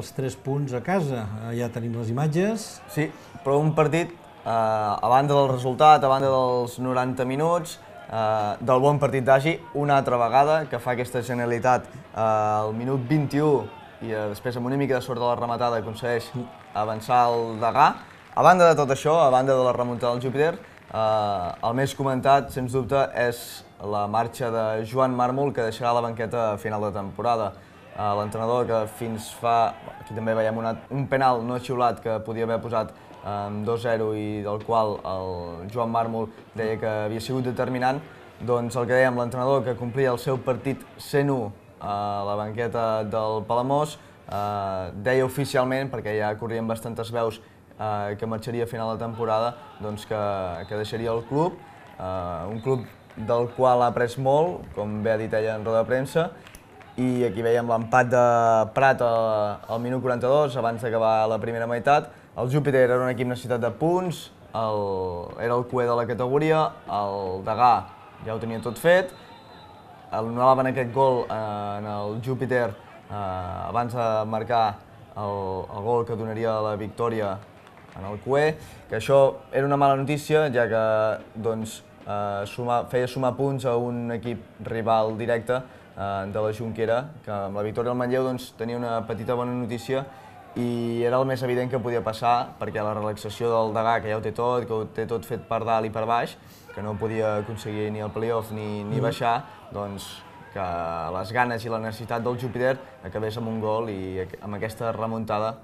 els 3 punts a casa. Ja tenim les imatges. Sí, però un partit, a banda del resultat, a banda dels 90 minuts, del bon partit d'Agi, una altra vegada, que fa aquesta genialitat al minut 21 i després amb una mica de sort de la rematada aconsegueix avançar el Degà. A banda de tot això, a banda de la remuntada del Júpiter, el més comentat, sens dubte, és la marxa de Joan Mármol, que deixarà la banqueta a final de temporada. L'entrenador que fins fa... Aquí també veiem un penal no xiulat que podia haver posat 2-0 i del qual el Joan Mármol deia que havia sigut determinant. Doncs el que dèiem, l'entrenador que complia el seu partit 101 a la banqueta del Palamós, deia oficialment, perquè ja corrien bastantes veus, que marxaria a final de temporada, doncs que deixaria el club, un club del qual ha après molt, com bé ha dit ella en roda de premsa, i aquí veiem l'empat de Prat al minut 42, abans d'acabar la primera meitat. El Júpiter era un equip necessitat de punts, era el cuer de la categoria, el Degà ja ho tenia tot fet, anul·laven aquest gol en el Júpiter abans de marcar el gol que donaria la victòria en el cuer, que això era una mala notícia, ja que doncs, feia sumar punts a un equip rival directe de la Jonquera, que amb la victòria al Manlleu doncs, tenia una petita bona notícia i era el més evident que podia passar, perquè la relaxació del Degà, que ja ho té tot fet per dalt i per baix, que no podia aconseguir ni el play-off ni baixar, doncs que les ganes i la necessitat del Júpiter acabés amb un gol i amb aquesta remuntada